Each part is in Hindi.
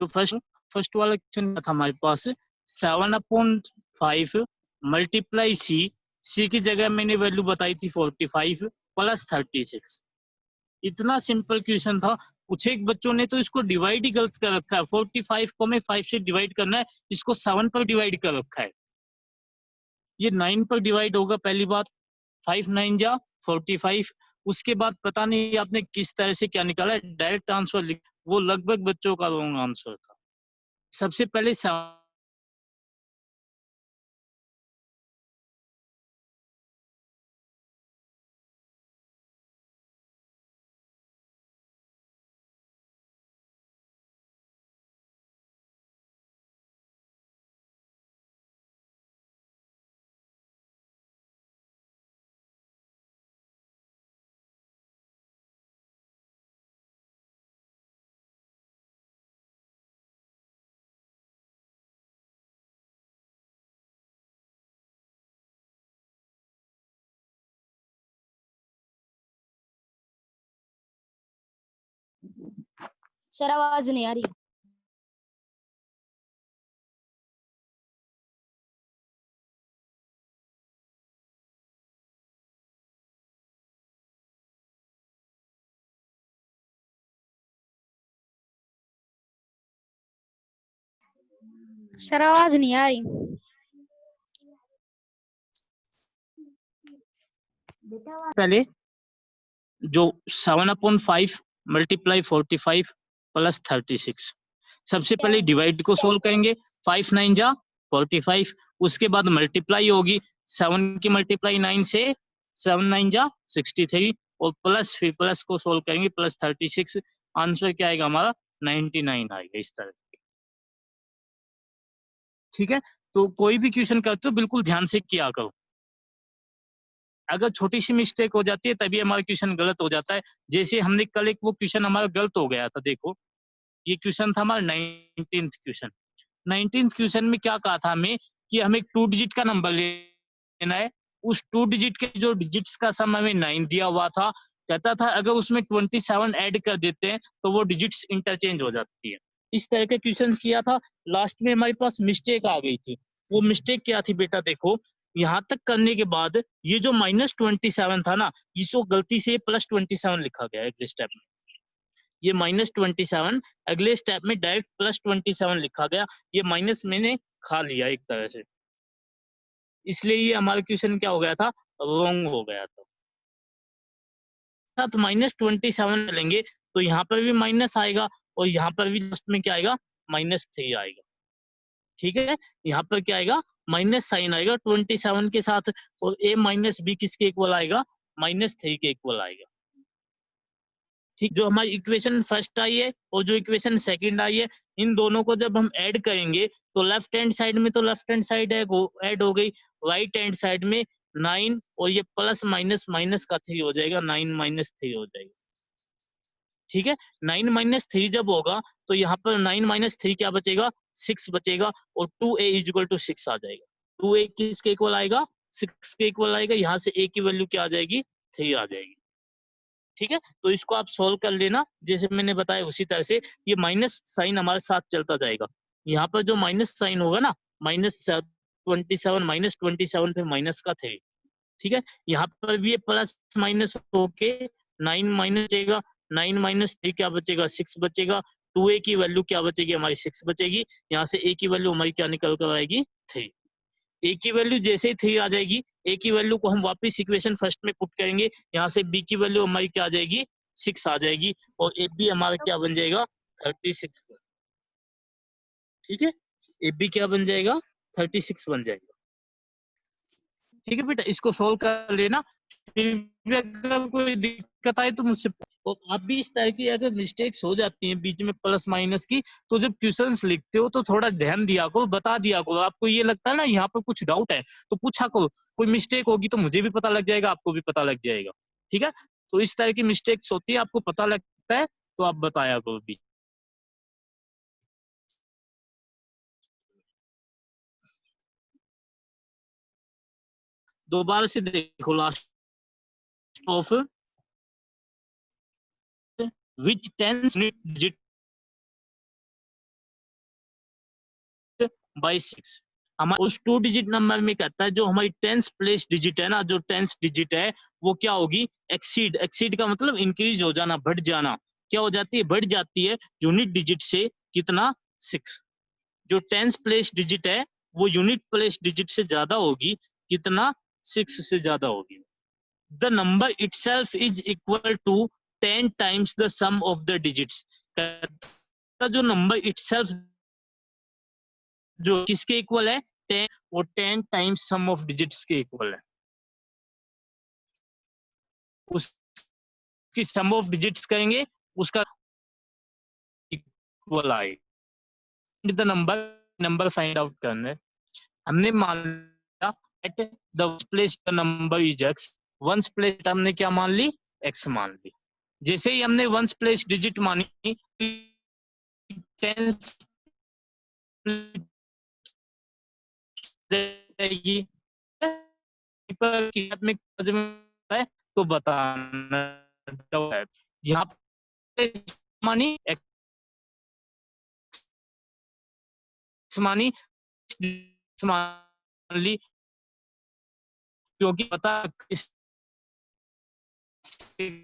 तो फर्स्ट वाला क्वेश्चन था हमारे पास 7/5 मल्टीप्लाई सी की जगह मैंने वैल्यू बताई थी 45 प्लस 36। इतना सिंपल क्वेश्चन था। कुछ एक बच्चों ने तो इसको डिवाइड ही गलत कर रखा है। 45 को हमें 5 से डिवाइड करना है, इसको 7 पर डिवाइड कर रखा है। ये 9 पर डिवाइड होगा पहली बात। 5 9 जा 45। उसके बाद पता नहीं आपने किस तरह से क्या निकाला है, डायरेक्ट आंसर वो लगभग बच्चों का रॉन्ग आंसर था। सबसे पहले सर आवाज नहीं आ रही। सर आवाज नहीं आ रही। पहले जो 7/5 मल्टीप्लाई 45 प्लस 36, सबसे पहले डिवाइड को सोल्व करेंगे। 5 9 जा 45। उसके बाद मल्टीप्लाई होगी 7 की मल्टीप्लाई 9 से, 7 9 जा 63 और प्लस, फिर प्लस को सोल्व करेंगे प्लस 36। आंसर क्या आएगा हमारा 99 आएगा इस तरह। ठीक है, तो कोई भी क्वेश्चन करते हो बिल्कुल ध्यान से किया करो। अगर छोटी सी मिस्टेक हो जाती है तभी हमारा क्वेश्चन गलत हो जाता है। जैसे हमने कल एक वो क्वेश्चन हमारा गलत हो गया था, देखो ये क्वेश्चन था हमारा 19th क्वेश्चन। 19th क्वेश्चन में क्या कहा था हमें कि हमें 2 डिजिट का नंबर लेना है। उस 2 डिजिट के जो डिजिट्स का सम हमें 9 दिया हुआ था। कहता था अगर उसमें 27 ऐड कर देते हैं तो वो डिजिट्स इंटरचेंज हो जाती है। इस तरह के क्वेश्चन किया था। लास्ट में हमारे पास मिस्टेक आ गई थी। वो मिस्टेक क्या थी बेटा, देखो यहाँ तक करने के बाद ये जो -27 था ना, इसको गलती से +27 लिखा गया है अगले स्टेप में। ये -27 अगले स्टेप में डायरेक्ट +27 लिखा गया। ये माइनस मैंने खा लिया एक तरह से, इसलिए ये हमारा क्वेश्चन क्या हो गया था, रॉन्ग हो गया था। साथ -27 लेंगे तो यहाँ पर भी माइनस आएगा और यहाँ पर भी लास्ट में क्या आएगा, -3 आएगा। ठीक है, यहाँ पर क्या आएगा, माइनस साइन आएगा 27 के साथ, और a माइनस बी किसके इक्वल आएगा, -3 के इक्वल आएगा। ठीक, जो हमारी इक्वेशन फर्स्ट आई है और जो इक्वेशन सेकंड आई है, इन दोनों को जब हम ऐड करेंगे तो लेफ्ट हैंड साइड में तो लेफ्ट हैंड साइड ऐड हो गई, राइट हैंड साइड में 9 और ये प्लस माइनस माइनस का 3 हो जाएगा, 9 - 3 हो जाएगा। ठीक है, 9 - 3 जब होगा तो यहाँ पर 9 - 3 क्या बचेगा, 6 बचेगा और 2a = 6 आ जाएगा। 2a किसके इक्वल आएगा, 6 के इक्वल आएगा। यहाँ से a की वैल्यू क्या आ जाएगी, 3 आ जाएगी। ठीक है, तो इसको आप सोल्व कर लेना जैसे मैंने बताया उसी तरह से। ये माइनस साइन हमारे साथ चलता जाएगा। यहाँ पर जो माइनस साइन होगा ना, -27 -27 फिर माइनस का 3। ठीक है, यहाँ पर भी ये प्लस माइनस होके 9 माइनस बचेगा, 9 - 3 क्या बचेगा, 6 बचेगा। 2a की वैल्यू क्या बचेगी, हमारी 6 बचेगी। यहाँ से a की वैल्यू हमारी क्या निकल कर आएगी, 3। ए की वैल्यू जैसे ही 3 आ जाएगी, ए की वैल्यू को हम वापस इक्वेशन फर्स्ट में पुट करेंगे। यहाँ से बी की वैल्यू हमारी क्या आ जाएगी, 6 आ जाएगी और ए बी हमारा क्या बन जाएगा, 36। ठीक है, ए बी क्या बन जाएगा, 36 बन जाएगा। ठीक है बेटा, इसको सोल्व कर लेना। फिर भी अगर कोई दिक्कत आए तो मुझसे और आप भी इस तरह की अगर मिस्टेक्स हो जाती हैं बीच में प्लस माइनस की, तो जब क्वेश्चंस लिखते हो तो थोड़ा ध्यान दिया करो, बता दिया करो। आपको ये लगता है ना यहाँ पर कुछ डाउट है तो पूछा करो। कोई मिस्टेक होगी तो मुझे भी पता लग जाएगा, आपको भी पता लग जाएगा। ठीक है, तो इस तरह की मिस्टेक्स होती है, आपको पता लगता है तो आप बताया करो भी। दोबारा से देखो, last of which 10 digit by 6। हमारा उस 2 डिजिट नंबर में कहता है जो हमारी 10th प्लेस डिजिट है ना, जो 10th डिजिट है वो क्या होगी, एक्सीड। एक्सीड का मतलब इंक्रीज हो जाना, बढ़ जाना। क्या हो जाती है, बढ़ जाती है यूनिट डिजिट से कितना, 6। जो 10th प्लेस डिजिट है वो यूनिट प्लेस डिजिट से ज्यादा होगी, कितना, 6 से ज्यादा होगी। The number itself is equal to 10 times the sum of the digits. जो नंबर इटसेल्फ जो किसके इक्वल है, 10, वो 10 टाइम्स सम ऑफ डिजिट्स के इक्वल है। उसकी सम ऑफ डिजिट्स करेंगे, उसका इक्वल आए। द नंबर फाइंड आउट करना है। हमने मान लिया at the place the number is x. Ones place हमने क्या मान ली, एक्स मान ली। जैसे ही हमने वंस प्लेस डिजिट मानी, टेंस जाएगी पर में है तो बताना है। यहाँ पे मानी एक्स मानी मान ली, क्योंकि पता किस दिया।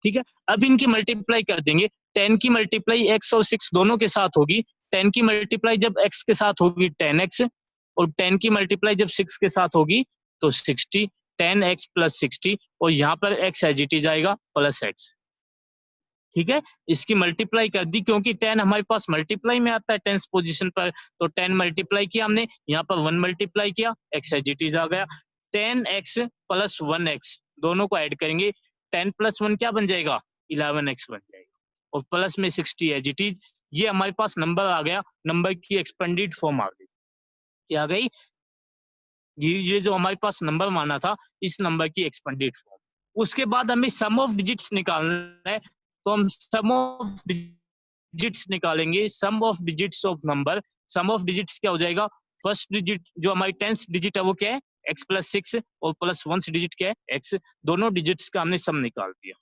ठीक है, अब इनकी मल्टीप्लाई कर देंगे। 10 की मल्टीप्लाई x और 6 दोनों के साथ होगी। 10 की मल्टीप्लाई जब x के साथ होगी 10x, और 10 की मल्टीप्लाई जब 6 के साथ होगी तो 60। 10x प्लस 60, और यहाँ पर x एज इट इज आएगा प्लस x। ठीक है, इसकी मल्टीप्लाई कर दी, क्योंकि 10 हमारे पास मल्टीप्लाई में आता है 10th पोजीशन पर, तो 10 मल्टीप्लाई किया हमने, यहाँ पर 1 मल्टीप्लाई किया, x एज इट इज आ गया। 10x प्लस 1x दोनों को ऐड करेंगे, 10 प्लस 1 क्या बन जाएगा, 11x बन जाएगा, और प्लस में 60 एज इट इज। ये हमारे पास नंबर आ गया, नंबर की एक्सपेंडेड फॉर्म आ गई। क्या आ गई, ये जो हमारे पास नंबर माना था, इस नंबर की एक्सपेंडेड फॉर्म। उसके बाद हमें सम ऑफ डिजिट्स निकालना है, तो हम सम ऑफ डिजिट्स निकालेंगे। Sum of digits of number, sum of digits क्या हो जाएगा, फर्स्ट डिजिट जो हमारी 10th डिजिट है वो क्या है, x प्लस 6, और प्लस 1 डिजिट क्या है, x। दोनों डिजिट्स का हमने सम निकाल दिया।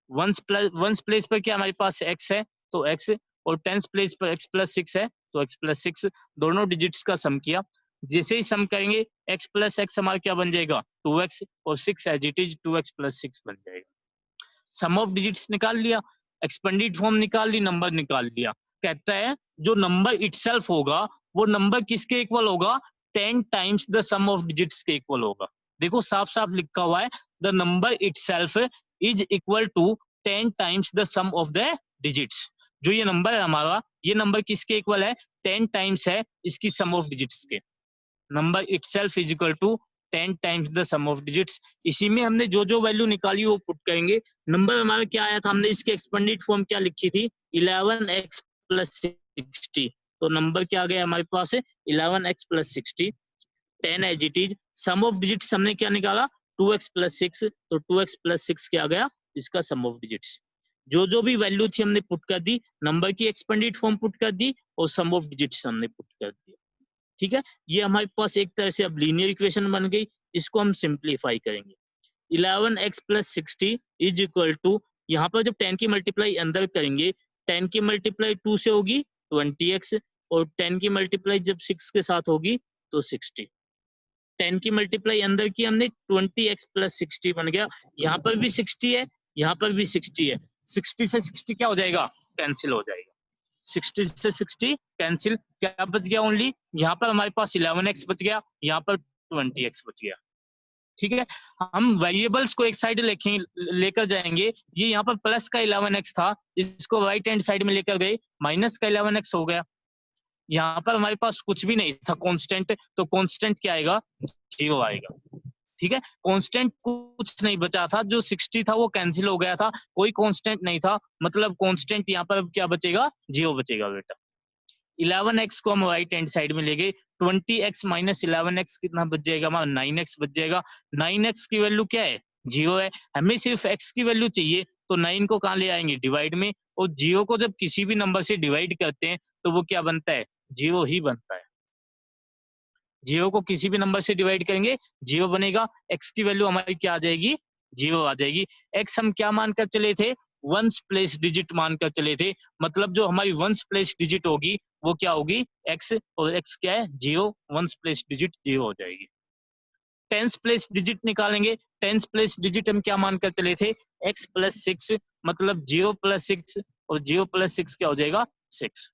वंस प्लेस पर क्या हमारे पास x है तो x, और 10th प्लेस पर x प्लस 6 है तो x प्लस 6, दोनों डिजिट्स का सम किया। जैसे ही सम करेंगे x प्लस x हमारा क्या बन जाएगा, 2x, और 6 as it is 2x plus 6 बन जाएगा। सम ऑफ डिजिट्स निकाल लिया, एक्सपेंडेड फॉर्म निकाल ली, नंबर निकाल लिया। कहता है जो नंबर इटसेल्फ होगा वो नंबर किसके इक्वल होगा, 10 times the sum of digits के इक्वल होगा। देखो साफ साफ लिखा हुआ है, the number itself is equal to 10 times the sum of the digits. जो ये नंबर है हमारा, ये नंबर किसके इक्वल है, 10 टाइम्स है इसकी सम ऑफ डिजिट्स के। Number itself is equal to 10 times the sum of digits. इसी में हमने जो जो वैल्यू निकाली वो पुट करेंगे। नंबर हमारा क्या आया था, हमने इसकी एक्सपेंडेड फॉर्म क्या लिखी थी, 11x प्लस 60। तो नंबर क्या आ गया हमारे पास, 11x plus 60। 10 as it is, sum of digits हमने क्या निकाला 2x + 6, तो 2x + 6 क्या आ गया इसका सम ऑफ डिजिट्स। जो भी वैल्यू थी हमने पुट कर दी, नंबर की एक्सपेंडेड फॉर्म पुट कर दी और सम ऑफ डिजिट्स हमने पुट कर दिया। ठीक है, ये हमारे पास एक तरह से अब लीनियर इक्वेशन बन गई। इसको हम सिंप्लीफाई करेंगे। 11x + 60 इज इक्वल टू, यहाँ पर जब 10 की मल्टीप्लाई अंदर करेंगे, 10 की मल्टीप्लाई 2 से होगी 20x, और 10 की मल्टीप्लाई जब 6 के साथ होगी तो 60। 10 की मल्टीप्लाई अंदर की हमने 20x + 60 बन गया। यहाँ पर भी 60 है, यहाँ पर भी 60 है। 60 से 60 क्या हो जाएगा, कैंसिल हो जाएगा। 60 से 60 कैंसिल, क्या बच गया ओनली, यहाँ पर हमारे पास 11x बच गया, यहाँ पर 20x बच गया। ठीक है, हम वेरिएबल्स को एक साइड लेकर जाएंगे। ये यहाँ पर प्लस का 11x था, इसको राइट हैंड साइड में लेकर गए, माइनस का 11x हो गया। यहाँ पर हमारे पास कुछ भी नहीं था कांस्टेंट, तो कांस्टेंट क्या आएगा, 0 आएगा। ठीक है, कांस्टेंट कुछ नहीं बचा था, जो 60 था वो कैंसिल हो गया था, कोई कांस्टेंट नहीं था, मतलब कांस्टेंट यहाँ पर क्या बचेगा, 0 बचेगा बेटा। 11x को हम राइट हैंड साइड में ले गए, 20x - 11x कितना बच जाएगा हमारा, 9x बच जाएगा। 9x की वैल्यू क्या है, 0 है। हमें सिर्फ x की वैल्यू चाहिए, तो 9 को कहाँ ले आएंगे, डिवाइड में, और 0 को जब किसी भी नंबर से डिवाइड करते हैं तो वो क्या बनता है, 0 ही बनता है। 0 को किसी भी नंबर से डिवाइड करेंगे 0 बनेगा। x की वैल्यू हमारी क्या आ जाएगी, 0 आ जाएगी। x हम क्या मानकर चले थे, वंस प्लेस डिजिट मानकर चले थे, मतलब जो हमारी वंस प्लेस डिजिट होगी वो क्या होगी, x, और x क्या है, 0, वंस प्लेस डिजिट 0 हो जाएगी। टेंस प्लेस डिजिट निकालेंगे, टेंस प्लेस डिजिट हम क्या मानकर चले थे, x + 6, मतलब 0 + 6, और 0 + 6 क्या हो जाएगा, 6।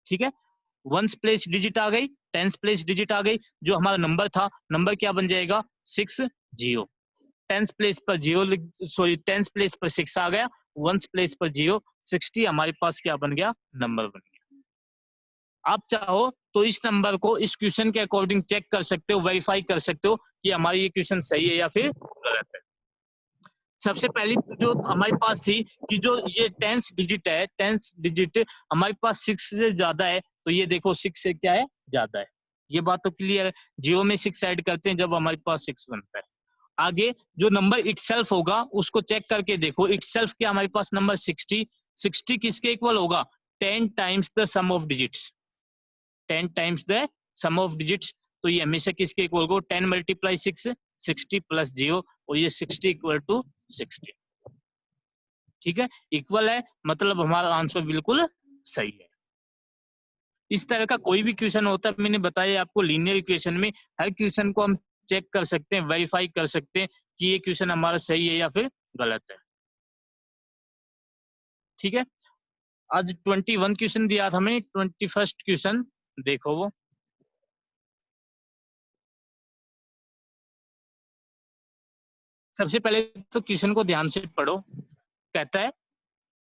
ठीक है, वंस प्लेस डिजिट आ गई, टेंस प्लेस डिजिट आ गई, जो हमारा नंबर था, नंबर क्या बन जाएगा, 6, 0। टेंस प्लेस पर 0, सॉरी टेंस प्लेस पर 6 आ गया, वंस प्लेस पर 0, 60 हमारे पास क्या बन गया, नंबर बन गया। आप चाहो तो इस नंबर को इस क्वेश्चन के अकॉर्डिंग चेक कर सकते हो, वेरीफाई कर सकते हो कि हमारी ये क्वेश्चन सही है या फिर गलत है। सबसे पहली जो हमारे पास थी कि जो ये टेंस डिजिट है, टेंस डिजिट हमारे पास 6 से ज्यादा है, तो ये देखो 6 से क्या है, ज्यादा है। ये बात तो क्लियर है, 0 में 6 ऐड करते हैं जब हमारे पास 6 बनता है। आगे जो नंबर इटसेल्फ होगा उसको चेक करके देखो, इटसेल्फ क्या हमारे पास नंबर 60 किसके इक्वल होगा, 10 times the sum of digits, 10 times the sum of digits. तो ये हमेशा किसके इक्वल होगा, 10 × 6, 60 + 0, और ये 60 = 60। ठीक है, इक्वल है, मतलब हमारा आंसर बिल्कुल सही है। इस तरह का कोई भी क्वेश्चन होता है, मैंने बताया आपको, लीनियर इक्वेशन में हर क्वेश्चन को हम चेक कर सकते हैं, वेरीफाई कर सकते हैं कि ये क्वेश्चन हमारा सही है या फिर गलत है। ठीक है, आज 21 क्वेश्चन दिया था मैंने, 21st क्वेश्चन देखो वो। सबसे पहले तो क्वेश्चन को ध्यान से पढ़ो। कहता है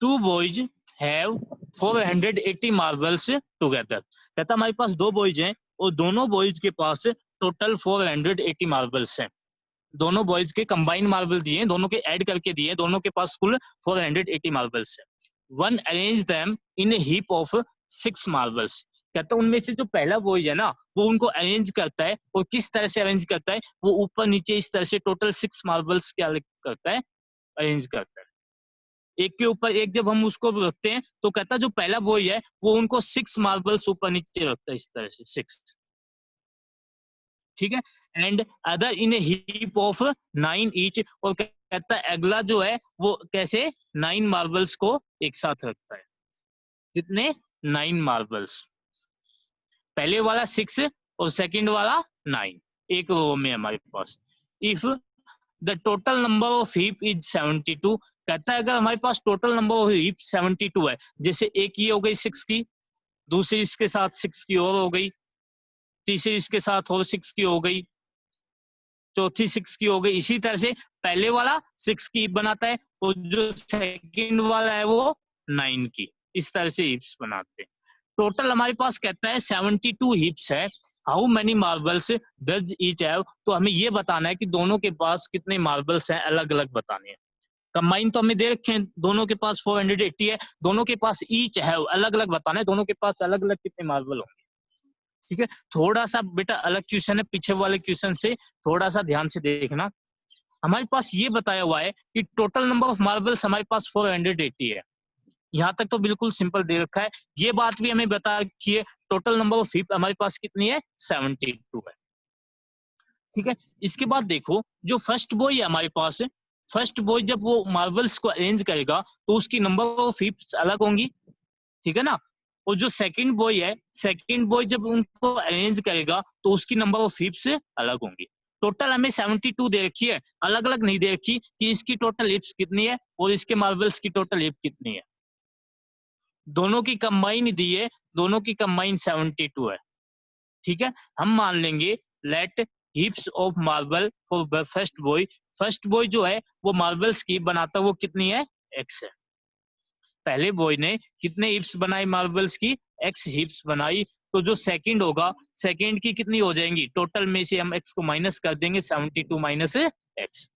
2 boys have 480 marbles together। कहता हमारे पास 2 बॉयज हैं और दोनों बॉयज के पास टोटल 480 मार्बल्स हैं। दोनों बॉयज के कंबाइन मार्बल दिए हैं, दोनों के ऐड करके दिए हैं, दोनों के पास कुल 480 मार्बल्स हैं। One arrange them in A heap of 6 marbles. कहता है उनमें से जो पहला बॉयज है ना, वो उनको अरेंज करता है, और किस तरह से अरेंज करता है, वो ऊपर नीचे इस तरह से टोटल 6 मार्बल्स क्या करता है, अरेंज करता है। एक के ऊपर एक जब हम उसको रखते हैं तो कहता है जो पहला बॉय है वो उनको 6 मार्बल्स ऊपर नीचे रखता है, इस तरह से 6। ठीक है, and other in A heap of 9 each. और कहता है अगला जो है वो कैसे 9 मार्बल्स को एक साथ रखता है। कितने, 9 मार्बल्स। पहले वाला 6 और सेकंड वाला 9, एक रो में हमारे पास। If the total number of heap is 72। कहता है अगर हमारे पास टोटल नंबर ऑफ हीप 72 है, जैसे एक ये हो गई 6 की, दूसरी इसके साथ 6 की और हो गई, तीसरी इसके साथ और 6 की हो गई, चौथी 6 की हो गई, इसी तरह से पहले वाला 6 की हीप बनाता है और जो सेकंड वाला है वो 9 की, इस तरह से हीप्स बनाते हैं। टोटल हमारे पास कहता है 72 हीप्स है। How many marbles does each have. तो हमें ये बताना है कि दोनों के पास कितने मार्बल्स हैं, अलग अलग बताने हैं। कंबाइन तो हमें दे रखे हैं, दोनों के पास 480 है, दोनों के पास ईच है, अलग अलग बताना है दोनों के पास अलग अलग कितने मार्बल होंगे। ठीक है, थोड़ा सा बेटा अलग क्वेश्चन है, पीछे वाले क्वेश्चन से थोड़ा सा ध्यान से देखना। हमारे पास ये बताया हुआ है कि टोटल नंबर ऑफ मार्बल्स हमारे पास 480 है। यहाँ तक तो बिल्कुल सिंपल दे रखा है। ये बात भी हमें बता रखी है टोटल नंबर ऑफ हीप हमारे पास कितनी है, 72 है। ठीक है, इसके बाद देखो जो फर्स्ट बॉय है हमारे पास, फर्स्ट बॉय जब वो मार्बल्स को अरेंज करेगा तो उसकी नंबर ऑफ हीप्स अलग होंगी, ठीक है ना। और जो सेकंड बॉय है, सेकंड बॉय जब उनको अरेंज करेगा तो उसकी नंबर ऑफ हीप्स अलग होंगी। टोटल हमें 72 दे रखी है, अलग अलग नहीं दे रखी कि इसकी टोटल हीप्स कितनी है और इसके मार्बल्स की टोटल हीप कितनी है। दोनों की कंबाइन दी है, दोनों की कंबाइन 72 है। ठीक है, हम मान लेंगे let heaps of marble for first boy, first boy जो है वो मार्बल्स की बनाता वो कितनी है, एक्स है। पहले बॉय ने कितने हीप्स बनाई मार्बल्स की, एक्स हीप्स बनाई। तो जो सेकंड होगा, सेकंड की कितनी हो जाएंगी, टोटल में से हम एक्स को माइनस कर देंगे, 72 माइनस एक्स।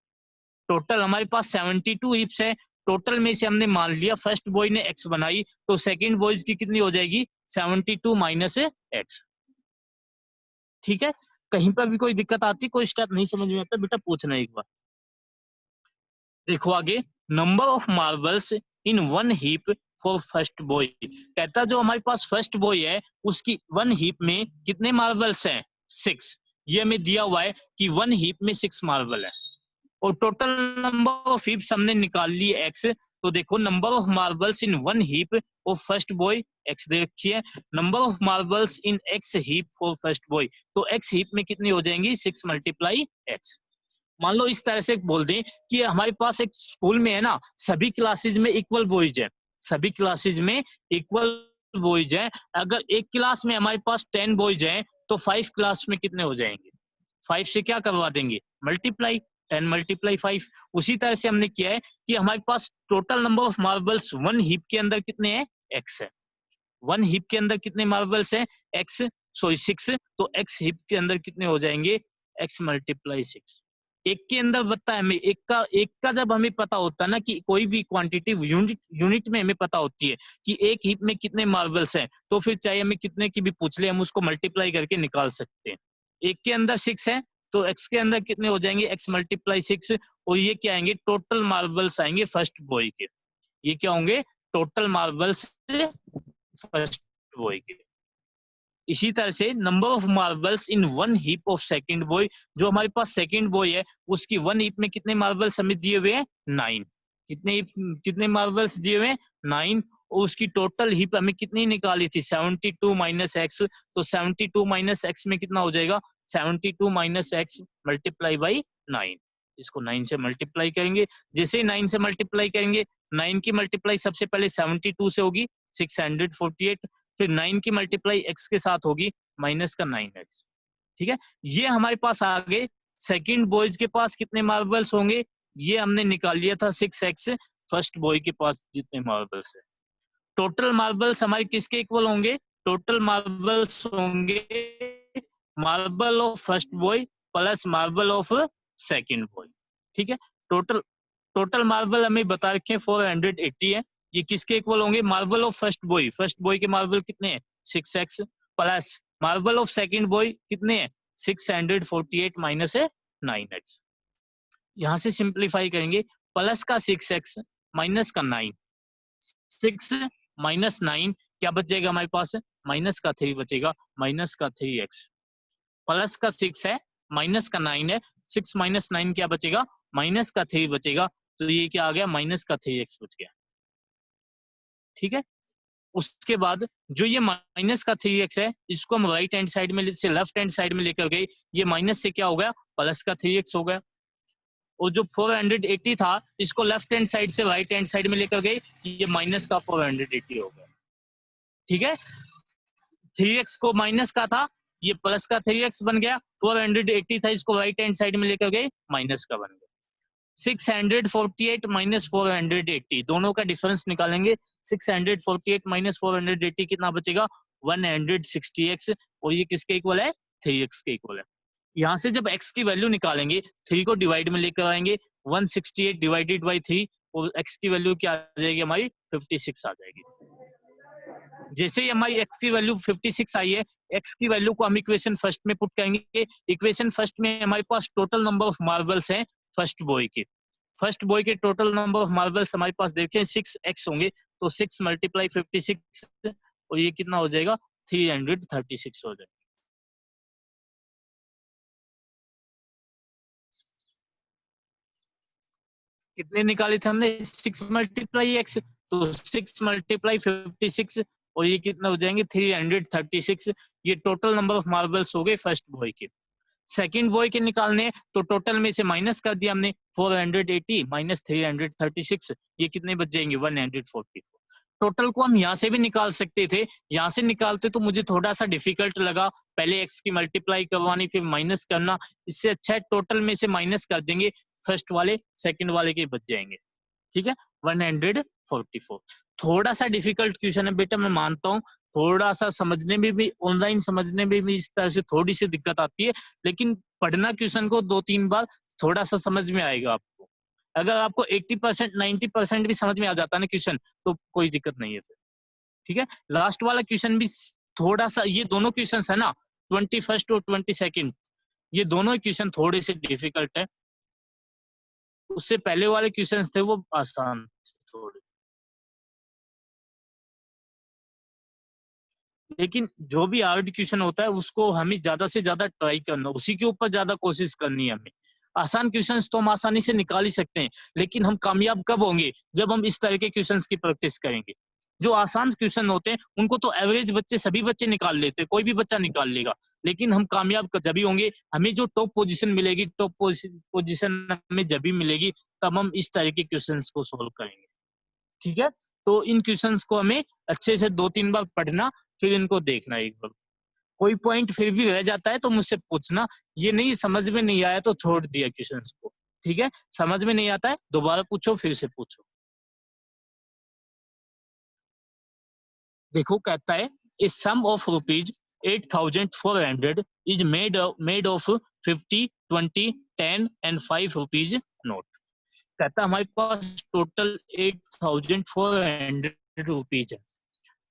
टोटल हमारे पास 72 हीप्स है, टोटल में से हमने मान लिया फर्स्ट बॉय ने एक्स बनाई तो सेकंड बॉयज की कितनी हो जाएगी, 72 माइनस एक्स। ठीक है, कहीं पर भी कोई दिक्कत आती, कोई स्टेप नहीं समझ में आता बेटा पूछना एक बार। देखो आगे, number of marbles in one heap for first boy, कहता जो हमारे पास फर्स्ट बॉय है उसकी वन हीप में कितने मार्बल्स हैं, 6। ये हमें दिया हुआ है कि वन हीप में 6 मार्बल है। और टोटल नंबर ऑफ हीप्स हमने निकाल ली एक्स। तो देखो number of marbles in one heap of first boy x दे रखी है, number of marbles in x heap for first boy, तो एक्स हीप में कितनी हो जाएंगी, 6 मल्टीप्लाई एक्स। मान लो इस तरह से बोल दें कि हमारे पास एक स्कूल में है ना, सभी क्लासेज में इक्वल बॉयज है, सभी क्लासेज में इक्वल बॉयज है। अगर एक क्लास में हमारे पास 10 बॉयज हैं तो 5 क्लास में कितने हो जाएंगे, 5 से क्या करवा देंगे, मल्टीप्लाई, 10 मल्टीप्लाई 5। उसी तरह से हमने किया है कि हमारे पास total number of marbles one heap के अंदर कितने हैं, एक्स है। वन हीप के अंदर कितने मार्बल्स हैं, एक्स, सॉरी 6, तो एक्स हीप के अंदर कितने हो जाएंगे, एक्स मल्टीप्लाई 6। एक के अंदर बता है हमें, एक का जब हमें पता होता है ना कि कोई भी क्वांटिटी यूनिट में हमें पता होती है कि एक हीप में कितने मार्बल्स हैं, तो फिर चाहे हमें कितने की भी पूछ ले हम उसको मल्टीप्लाई करके निकाल सकते हैं। एक के अंदर 6 है तो एक्स के अंदर कितने हो जाएंगे, एक्स मल्टीप्लाई 6, और ये क्या आएंगे, टोटल मार्बल्स आएंगे फर्स्ट बॉय के। ये क्या होंगे, टोटल मार्बल्स फर्स्ट बॉय के। इसी तरह से number of marbles in one heap of second boy, जो हमारे पास सेकंड बॉय है उसकी वन हीप में कितने मार्बल्स हमें दिए हुए हैं, 9। कितने मार्बल्स दिए हुए हैं, 9। और उसकी टोटल हीप हमें कितनी निकाली थी, 72 माइनस एक्स। तो 72 माइनस एक्स में कितना हो जाएगा, 72 माइनस एक्स मल्टीप्लाई बाई 9। इसको 9 से मल्टीप्लाई करेंगे, जैसे ही 9 से मल्टीप्लाई करेंगे, 9 की मल्टीप्लाई सबसे पहले 72 से होगी, 648, फिर 9 की मल्टीप्लाई एक्स के साथ होगी, माइनस का 9x। ठीक है, ये हमारे पास आ गए। सेकंड बॉयज के पास कितने मार्बल्स होंगे, ये हमने निकाल लिया था 6x, फर्स्ट बॉय के पास जितने मार्बल्स है। टोटल मार्बल्स हमारे किसके इक्वल होंगे, टोटल मार्बल्स होंगे marble of first boy plus marble of second boy. ठीक है, टोटल मार्बल हमें बता रखे हैं 480 है, ये किसके इक्वल होंगे, मार्बल ऑफ फर्स्ट बॉय के मार्बल कितने हैं, 6x, plus marble of second boy कितने हैं, 648 माइनस है 9x। यहां से सिंप्लीफाई करेंगे, प्लस का 6x माइनस का 9, 6 माइनस 9 क्या बच जाएगा हमारे पास, माइनस का 3 बचेगा, माइनस का 3x, प्लस का 6 है माइनस का 9 है, 6 माइनस 9 क्या बचेगा, माइनस का 3 बचेगा। तो ये क्या आ गया, माइनस का 3x बच गया। ठीक है, उसके बाद जो ये माइनस का 3x है इसको हम राइट हैंड साइड में से लेफ्ट हैंड साइड में लेकर गए, ये माइनस से क्या हो गया, प्लस का 3x हो गया। और जो 480 था इसको लेफ्ट हैंड साइड से राइट हैंड साइड में लेकर गए, ये माइनस का 480 हो गया। ठीक है, 3x को माइनस का था, ये प्लस का 3x बन गया, 480 था इसको राइट हैंड साइड में लेकर गए, माइनस का बन गया। 648 माइनस 480, दोनों का डिफरेंस निकालेंगे, 648 माइनस 480 कितना बचेगा, 160x, और ये किसके इक्वल है, 3x के इक्वल है। यहाँ से जब x की वैल्यू निकालेंगे 3 को डिवाइड में लेकर आएंगे, 168 डिवाइडेड बाई 3, और x की वैल्यू क्या आ जाएगी हमारी, 56 आ जाएगी। जैसे ही हमारी x की वैल्यू 56 आई है, x की वैल्यू को हम इक्वेशन फर्स्ट में पुट करेंगे। इक्वेशन फर्स्ट में हमारे पास टोटल नंबर ऑफ मार्बल्स हैं फर्स्ट बॉय के। फर्स्ट बॉय के टोटल नंबर ऑफ मार्बल्स हमारे पास देखें 6x होंगे, तो 6 × 56 और ये कितना हो जाएगा 336 हो जाएगा। कितने निकाले थे हमने 6 × x, तो 6 × 56 और ये कितना हो जाएंगे 336। ये टोटल नंबर ऑफ मार्बल्स हो गए फर्स्ट बॉय के। सेकंड बॉय के निकालने तो टोटल में से माइनस कर दिया हमने 480 माइनस 336, ये कितने बच जाएंगे 144। टोटल को हम यहाँ से भी निकाल सकते थे, यहाँ से निकालते तो मुझे थोड़ा सा डिफिकल्ट लगा, पहले x की मल्टीप्लाई करवानी फिर माइनस करना। इससे अच्छा है टोटल में से माइनस कर देंगे, फर्स्ट वाले सेकंड वाले के बच जाएंगे। ठीक है 144। थोड़ा सा डिफिकल्ट क्वेश्चन है बेटा, मैं मानता हूँ थोड़ा सा समझने में भी, ऑनलाइन समझने में भी इस तरह से थोड़ी सी दिक्कत आती है, लेकिन पढ़ना क्वेश्चन को 2-3 बार थोड़ा सा समझ में आएगा आपको। अगर आपको 80% 90% भी समझ में आ जाता है ना क्वेश्चन, तो कोई दिक्कत नहीं है फिर। ठीक है, लास्ट वाला क्वेश्चन भी थोड़ा सा, ये दोनों क्वेश्चन है ना 21st और 22nd, ये दोनों क्वेश्चन थोड़े से डिफिकल्ट है। उससे पहले वाले क्वेश्चन थे वो आसान थे थोड़े, लेकिन जो भी हार्ड क्वेश्चन होता है उसको हमें ज्यादा से ज्यादा ट्राई करना, उसी के ऊपर ज्यादा कोशिश करनी है हमें। आसान क्वेश्चंस तो हम आसानी से निकाल ही सकते हैं, लेकिन हम कामयाब कब होंगे जब हम इस तरह के क्वेश्चंस की प्रैक्टिस करेंगे। जो आसान क्वेश्चन होते हैं उनको तो एवरेज बच्चे, सभी बच्चे निकाल लेते हैं, कोई भी बच्चा निकाल लेगा, लेकिन हम कामयाब जब ही होंगे, हमें जो टॉप पोजीशन मिलेगी, टॉप पोजीशन हमें जब भी मिलेगी तब हम इस तरह के क्वेश्चंस को सोल्व करेंगे। ठीक है, तो इन क्वेश्चंस को हमें अच्छे से 2-3 बार पढ़ना, फिर इनको देखना एक बार। कोई पॉइंट फिर भी रह जाता है तो मुझसे पूछना, ये नहीं समझ में नहीं आया तो छोड़ दिया क्वेश्चंस को। ठीक है, समझ में नहीं आता है दोबारा पूछो, फिर से पूछो। देखो कहता है a sum of rupees 8400 is made of 50, 20, 10 and 5 rupees note. कहता है हमारे पास टोटल 8400 रुपीज है,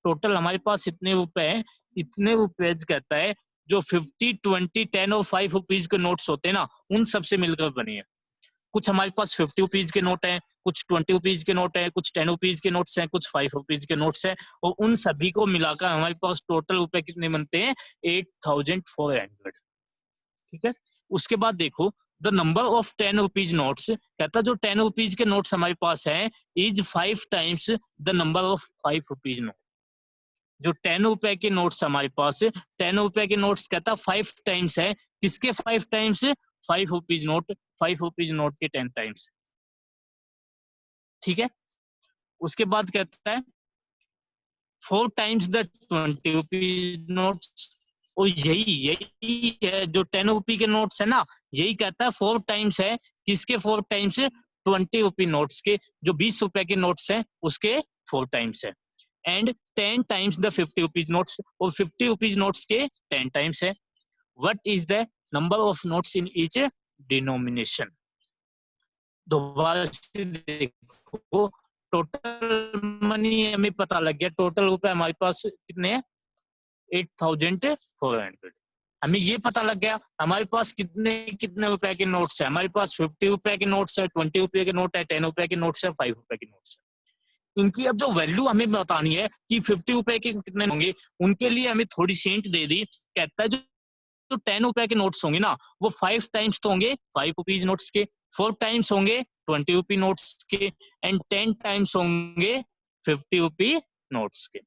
टोटल हमारे पास इतने रुपए हैं, इतने रुपए कहता है जो 50, 20, 10 और 5 रुपीज के नोट्स होते हैं ना, उन सबसे मिलकर बने हैं। कुछ हमारे पास 50 रुपीज के नोट हैं, कुछ 20 रुपीज के नोट हैं, कुछ 10 रुपीज के नोट्स हैं, कुछ 5 रुपीज के नोट्स हैं, और उन सभी को मिलाकर हमारे पास टोटल रुपए कितने बनते हैं 8400। ठीक है, उसके बाद देखो the number of 10 rupees notes, कहता जो 10 रुपीज के नोट्स हमारे पास हैं is 5 times the number of 5 rupees note. जो 10 रुपए के नोट्स हमारे पास, 10 रुपए के नोट्स कहता 5 टाइम्स है, किसके 5 times, 5 rupees note, 5 rupees note के 10 टाइम्स। ठीक है, उसके बाद कहता है 4 टाइम्स द 20 रुपीज नोट्स, और यही है जो 10 रुपी के नोट्स है ना, यही कहता है 4 टाइम्स है, किसके 4 टाइम्स, 20 रुपी नोट्स के, जो 20 रुपए के नोट्स हैं उसके 4 टाइम्स है। And 10 times the 50 rupees notes, और 50 रुपीज नोट्स के 10 टाइम्स है। What is the number of notes in each denomination. दोबारा से देखो, टोटल मनी हमें पता लग गया, टोटल रुपए हमारे पास कितने हैं 8400। हमें ये पता लग गया हमारे पास कितने कितने रुपए के नोट्स है, हमारे पास 50 रुपए के नोट्स है, 20 रुपए के नोट है, 10 रुपए के नोट्स है, 5 रुपए के नोट्स है। इनकी अब जो वैल्यू हमें बतानी है कि 50 रुपए के कितने होंगे, उनके लिए हमें थोड़ी सी हिंट दे दी। कहता है जो 10 रुपए के नोट्स होंगे ना, वो 5 टाइम्स तो होंगे 5 रुपीज नोट्स के, 4 टाइम्स होंगे 20 रुपी नोट्स के, एंड 10 टाइम्स होंगे 50 रुपी नोट्स के।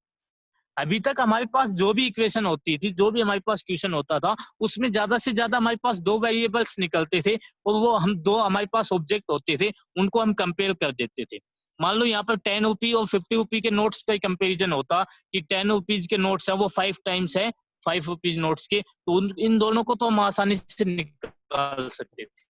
अभी तक हमारे पास जो भी इक्वेशन होती थी, जो भी हमारे पास क्वेश्चन होता था, उसमें ज्यादा से ज्यादा हमारे पास 2 वेरिएबल्स निकलते थे, और वो हम 2 हमारे पास ऑब्जेक्ट होते थे, उनको हम कंपेयर कर देते थे। मान लो यहाँ पर 10 रुपी और 50 रुपी के नोट्स का कंपेरिजन होता कि 10 रुपीज के नोट्स है वो 5 टाइम्स है 5 रुपीज नोट्स के, तो इन दोनों को तो हम आसानी से निकाल सकते थे।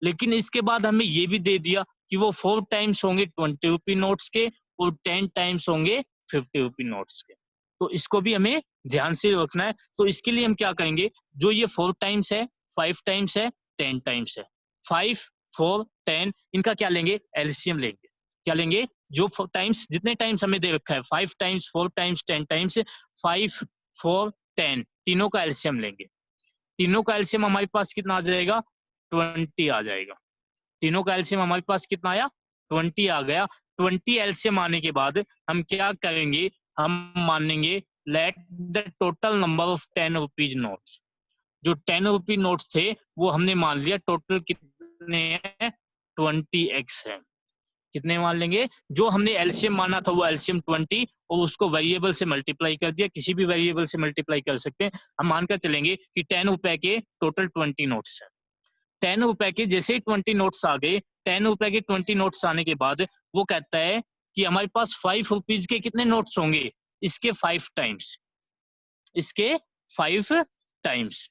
लेकिन इसके बाद हमें ये भी दे दिया कि वो 4 टाइम्स होंगे 20 रुपी नोट्स के, और 10 टाइम्स होंगे 50 रुपी नोट्स के। तो इसको भी हमें ध्यान से रखना है। तो इसके लिए हम क्या करेंगे, जो ये 4 टाइम्स है, 5 टाइम्स है, 10 टाइम्स है, 5, 4, 10, इनका क्या लेंगे, एलसीएम लेंगे। क्या लेंगे, जो टाइम्स जितने टाइम्स हमें दे रखा है 5 टाइम्स 4 टाइम्स 10 टाइम्स 5 4 10 तीनों का एलसीएम लेंगे। तीनों का एलसीएम हमारे पास कितना आ जाएगा 20 आ जाएगा। तीनों का एलसीएम हमारे पास कितना आया 20 आ गया। 20 एलसीएम आने के बाद हम क्या करेंगे, हम मानेंगे let the total number of 10 rupees notes. जो 10 रुपी नोट्स थे वो हमने मान लिया टोटल कितने हैं 20x है। कितने मान लेंगे, जो हमने एलसीएम माना था वो एलसीएम 20 और उसको वेरिएबल से मल्टीप्लाई कर दिया, किसी भी वेरिएबल से मल्टीप्लाई कर सकते हैं। हम मानकर चलेंगे कि 10 रुपए के टोटल 20 नोट्स हैं। 10 रुपए के जैसे ही 20 नोट्स आ गए, 10 रुपए के 20 नोट्स आने के बाद वो कहता है कि हमारे पास 5 रुपीज के कितने नोट्स होंगे, इसके 5 टाइम्स, इसके 5 टाइम्स।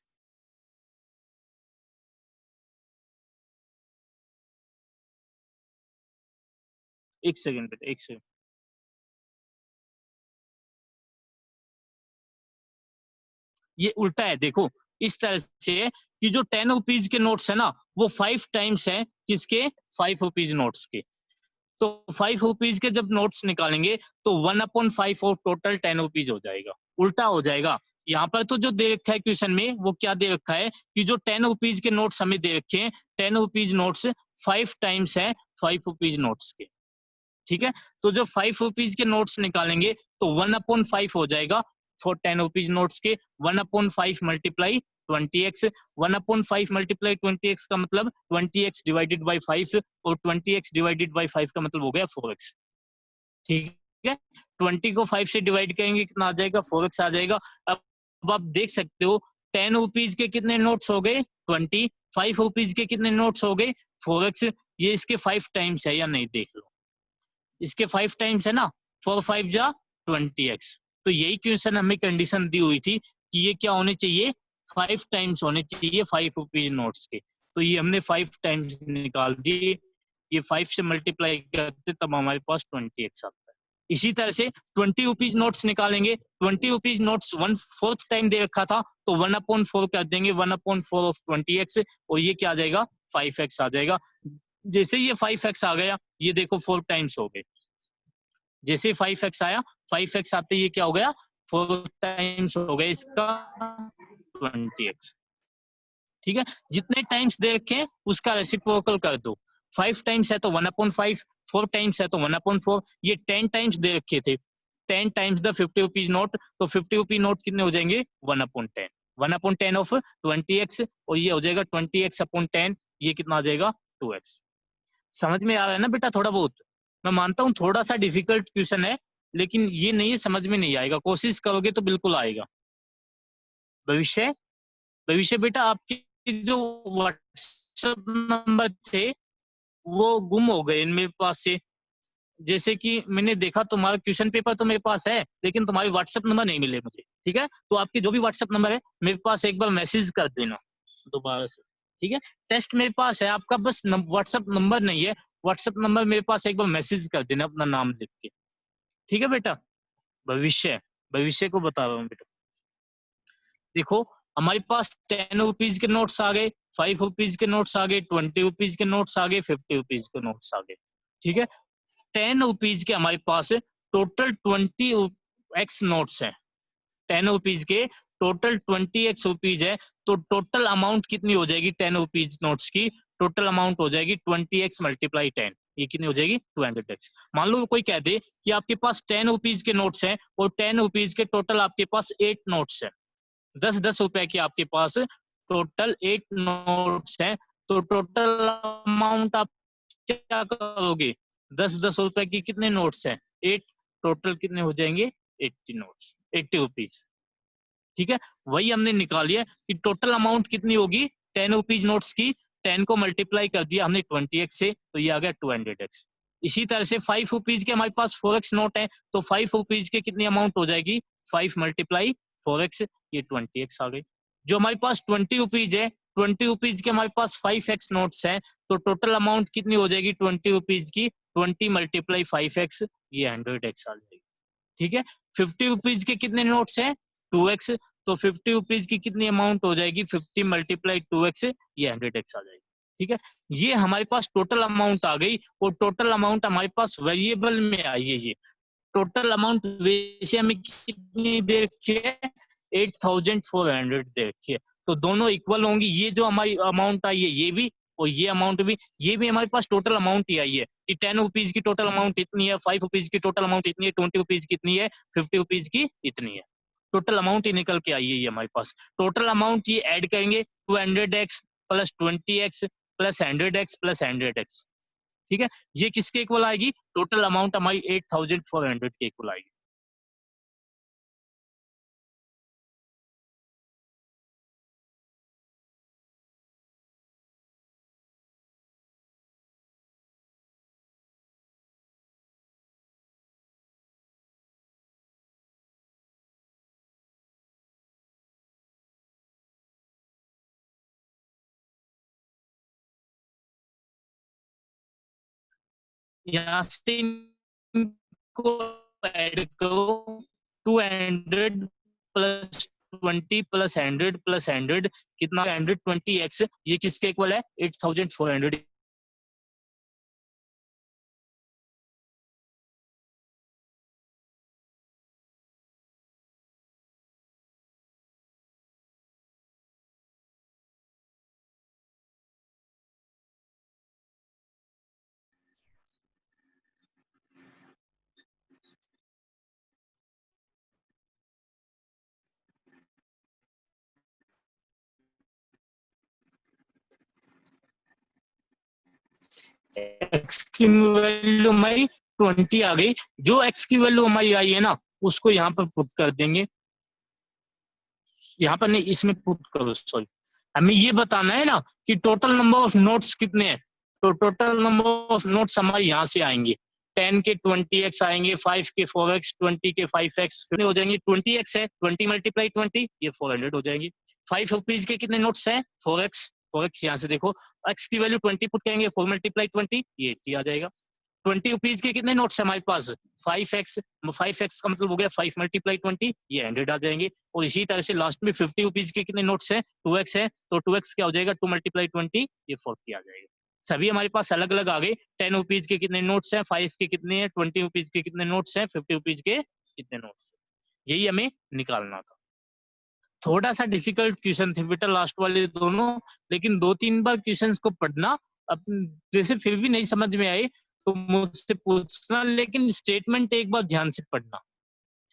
एक सेकंड बेटा, एक सेकंड। ये उल्टा है, देखो इस तरह से कि जो 10 रुपीज के नोट्स है ना वो 5 टाइम्स है किसके 5 रुपीज नोट्स के। तो 5 रुपीज के जब नोट्स निकालेंगे तो 1/5 और टोटल 10 रुपीज हो जाएगा, उल्टा हो जाएगा। यहाँ पर तो जो दे रखा है क्वेश्चन में वो क्या दे रखा है कि जो 10 रुपीज के नोट्स हमें दे रखे हैं 10 रुपीज नोट्स 5 टाइम्स है 5 रुपीज नोट्स के। ठीक है, तो जब 5 रुपीज के नोट्स निकालेंगे तो 1/5 हो जाएगा फॉर 10 रुपीज नोट्स के। 1/5 मल्टीप्लाई 20x, 1/5 मल्टीप्लाई 20x का मतलब 20x डिवाइडेड बाई 5 और 20x डिवाइडेड बाई 5 का मतलब हो गया 4x। ठीक है, 20 को 5 से डिवाइड करेंगे कितना आ जाएगा 4x आ जाएगा। अब आप देख सकते हो 10 रुपीज के कितने नोट्स हो गए 20, 5 रुपीज के कितने नोट्स हो गए 4x। ये इसके 5 टाइम्स है या नहीं देख लो, इसके 5 टाइम्स है ना, 4 5 जा 20x। तो यही क्वेश्चन हमें कंडीशन दी हुई थी कि ये क्या होने चाहिए 5 टाइम्स होने चाहिए 5 रुपीज नोट्स के। तो ये हमने 5 टाइम्स निकाल दिए, ये 5 से मल्टीप्लाई करते तब हमारे पास 20x आता है। इसी तरह से 20 रुपीज नोट्स निकालेंगे, 20 रुपीज नोट्स 1/4 टाइम दे रखा था तो 1/4 कर देंगे, 1/4 ऑफ 20x और ये क्या आ जाएगा 5x आ जाएगा। जैसे ये 5x आ गया ये देखो 4 टाइम्स हो गए, जैसे 5x आया 5x आते ये क्या हो गया 4 टाइम्स हो गया इसका 20x। ठीक है, जितने टाइम्स दे रखे उसका रेसिप्रोकल कर दो। 5 टाइम्स है तो 1/5, 4 टाइम्स है तो 1/4, ये 10 टाइम्स दे रखे थे 10 टाइम्स द 50 रुपीज नोट, तो 50 रुपी नोट कितने हो जाएंगे 1/10, 1/10 ऑफ 20x और ये हो जाएगा 20x/10, ये कितना आ जाएगा 2x। समझ में आ रहा है ना बेटा थोड़ा बहुत। मैं मानता हूँ थोड़ा सा डिफिकल्ट क्वेश्चन है लेकिन ये नहीं है समझ में नहीं आएगा, कोशिश करोगे तो बिल्कुल आएगा। भविष्य भविष्य बेटा आपके जो व्हाट्सएप नंबर थे वो गुम हो गए मेरे पास से। जैसे कि मैंने देखा तुम्हारा क्वेश्चन पेपर तो मेरे पास है लेकिन तुम्हारे व्हाट्सएप नंबर नहीं मिले मुझे। ठीक है, तो आपके जो भी व्हाट्सएप नंबर है मेरे पास एक बार मैसेज कर देना दोबारा से। ठीक है, टेस्ट मेरे पास है आपका, बस व्हाट्सएप नंबर नहीं है, व्हाट्सएप नंबर मेरे पास एक बार मैसेज कर देना अपना नाम लिख के। ठीक है बेटा, भविष्य भविष्य को बता रहा हूँ बेटा। देखो हमारे पास 10 रुपीज के नोट्स आ गए, 5 रुपीज के नोट्स आ गए, 20 रुपीज के नोट्स आ गए, 50 रुपीज के नोट्स आ गए। ठीक है, 10 रुपीज के हमारे पास टोटल 20x नोट्स हैं। 10 रुपीज के टोटल 20x रुपीज है, तो टोटल अमाउंट कितनी हो जाएगी 10 रुपीज नोट्स की, टोटल अमाउंट हो जाएगी 20x मल्टीप्लाई 10, ये कितनी हो जाएगी 200x। मान लो कोई कह दे कि आपके पास 10 रुपीज के नोट्स हैं और 10 रुपीज के टोटल आपके पास 8 नोट्स हैं, 10-10 रुपए के आपके पास टोटल 8 नोट्स हैं, तो टोटल अमाउंट आप क्या करोगे 10-10 रुपए की कितने नोट्स हैं 8, टोटल कितने हो जाएंगे 80 नोट्स 80 रुपीज। ठीक है, वही हमने निकाली है कि टोटल अमाउंट कितनी होगी 10 रुपीज नोट्स की, 10 को मल्टीप्लाई कर दिया हमने 20x से तो ये आ गया 200x। इसी तरह से 5 रुपीज के हमारे पास 4x नोट है तो 5 रुपीज के कितनी अमाउंट हो जाएगी 5 मल्टीप्लाई 4x, ये 20x आ गई। जो हमारे पास 20 रुपीज है 20 रुपीज के हमारे पास 5x नोट्स है तो टोटल अमाउंट कितनी हो जाएगी 20 रुपीज की 20 मल्टीप्लाई 5x, ये 100x आ जाएगी। ठीक है, 50 रुपीज के कितने नोट्स हैं 2x, तो 50 रुपीज की कितनी अमाउंट हो जाएगी 50 मल्टीप्लाई 2x, ये 100x आ जाएगी। ठीक है, ये हमारे पास टोटल अमाउंट आ गई और टोटल अमाउंट हमारे पास वेरिएबल में आई है। ये टोटल अमाउंट वैसे हमें कितनी दे रखी है, 8400 दे रखी है। तो दोनों इक्वल होंगी। ये जो हमारी अमाउंट आई है ये भी और ये अमाउंट भी, ये भी हमारे पास टोटल अमाउंट ही आई है कि 10 रुपीज की टोटल अमाउंट इतनी है, 5 रुपीज की टोटल अमाउंट इतनी है, 20 रुपीज की इतनी है, 50 रुपीज की इतनी है। टोटल अमाउंट ही निकल के आई है ये हमारे पास। टोटल अमाउंट ये ऐड करेंगे 200x plus 20x plus 100x plus 100x। ठीक है, ये किसके इक्वल आएगी, टोटल अमाउंट हमारी 8400 के इक्वल आएगी। यहाँ से इनको ऐड करो, 200 प्लस 20 प्लस 100 प्लस 100 कितना, 120x। ये किसके इक्वल है, 8400। एक्स की वैल्यू हमारी 20 आ गई। जो एक्स की वैल्यू हमारी आई है ना, उसको यहाँ पर पुट कर देंगे। यहाँ पर नहीं, इसमें पुट करो, सॉरी। हमें ये बताना है ना कि टोटल नंबर ऑफ नोट्स कितने हैं। तो टोटल नंबर ऑफ नोट्स हमारे यहाँ से आएंगे, 10 के 20x आएंगे, 5 के 4x, 20 के 5x हो जाएंगे। 20x है, 20 मल्टीप्लाई 20, ये 400 हो जाएंगे। 5 रुपीज के कितने नोट्स हैं, 4x। 4x यहाँ से देखो, x की वैल्यू 20 पुट करेंगे, 4 मल्टीप्लाई 20, ये 80 आ जाएगा। 20 रुपीज के कितने नोट्स है हमारे पास, 5x। 5x का मतलब हो गया 5 मल्टीप्लाई 20, ये 100 आ जाएंगे। और इसी तरह से लास्ट में 50 रुपीज के कितने नोट्स हैं, 2x है, तो 2x क्या हो जाएगा, 2 मल्टीप्लाई 20, ये 40 आ जाएगा। सभी हमारे पास अलग अलग आ गए। 10 रुपीज के कितने नोट्स हैं, 5 के कितने हैं, 20 रुपीज के कितने नोट्स हैं, 50 रुपीज के कितने नोट्स हैं, यही हमें निकालना था। थोड़ा सा डिफिकल्ट क्वेश्चन थे बेटा लास्ट वाले दोनों, लेकिन 2-3 बार क्वेश्चंस को पढ़ना। अब जैसे फिर भी नहीं समझ में आए तो मुझसे पूछना, लेकिन स्टेटमेंट एक बार ध्यान से पढ़ना।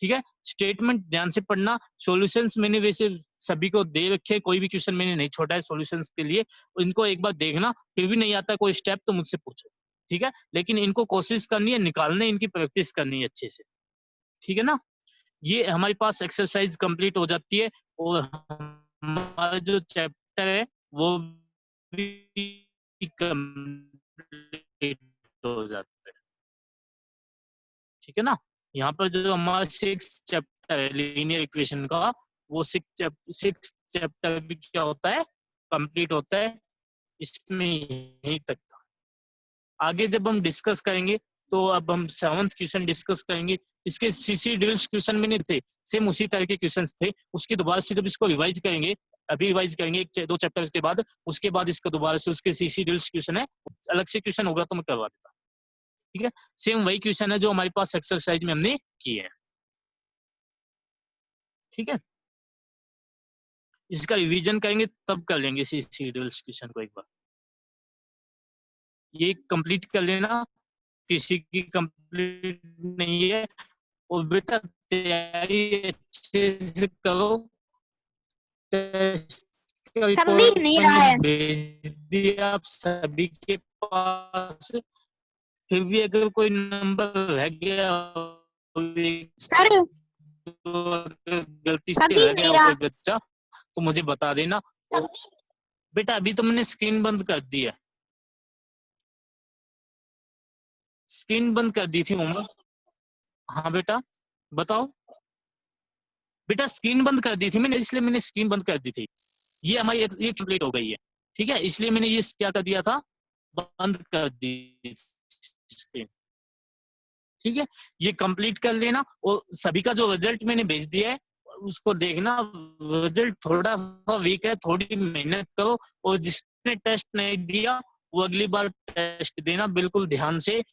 ठीक है, स्टेटमेंट ध्यान से पढ़ना। सॉल्यूशंस मैंने वैसे सभी को दे रखे, कोई भी क्वेश्चन मैंने नहीं छोड़ा है सॉल्यूशंस के लिए। इनको एक बार देखना, फिर भी नहीं आता कोई स्टेप तो मुझसे पूछो। ठीक है, लेकिन इनको कोशिश करनी है निकालने, इनकी प्रैक्टिस करनी है अच्छे से। ठीक है ना, ये हमारे पास एक्सरसाइज कंप्लीट हो जाती है और हमारा जो चैप्टर है वो भी कंप्लीट हो जाता है। ठीक है ना, यहाँ पर जो हमारा 6 चैप्टर है लीनियर इक्वेशन का, वो 6 चैप्टर भी क्या होता है, कंप्लीट होता है इसमें यहीं तक था। आगे जब हम डिस्कस करेंगे तो अब हम 7th क्वेश्चन डिस्कस करेंगे। इसके सीसी ड्रिल्स क्वेश्चन में नहीं थे, सेम उसी तरह के क्वेश्चंस थे। उसके दोबारा से जब इसको रिवाइज करेंगे, अभी रिवाइज करेंगे 2 चैप्टर्स के बाद, उसके बाद इसका दोबारा से उसके सीसी ड्रिल्स क्वेश्चन है, अलग से क्वेश्चन होगा तो मैं करवा देता। ठीक है, सेम वही क्वेश्चन है जो हमारे पास एक्सरसाइज में हमने किए हैं। ठीक है, इसका रिवीजन करेंगे तब कर लेंगे सीसी ड्रिल्स क्वेश्चन को एक बार। ये कंप्लीट कर लेना, किसी की कंप्लीट नहीं है। और बेटा तैयारी अच्छे से करो, टेस्ट का सर दिख नहीं रहा है। भेज दिया आप सभी के पास। फिर भी अगर कोई नंबर रह गया, सर गलती सर से दिख रह गया नहीं रहा। कोई बच्चा तो मुझे बता देना। बेटा अभी तो मैंने स्क्रीन बंद कर दी है, स्क्रीन बंद कर दी थी उमर। हाँ बेटा बताओ। बेटा स्क्रीन बंद कर दी थी मैंने, इसलिए मैंने स्क्रीन बंद कर दी थी। ये हमारी ये कंप्लीट हो गई है। ठीक है, इसलिए मैंने ये क्या कर दिया था, बंद कर दी स्क्रीन। ठीक है, ये कंप्लीट कर लेना और सभी का जो रिजल्ट मैंने भेज दिया है उसको देखना। रिजल्ट थोड़ा सा वीक है, थोड़ी मेहनत करो। और जिसने टेस्ट नहीं दिया वो अगली बार टेस्ट देना बिल्कुल ध्यान से,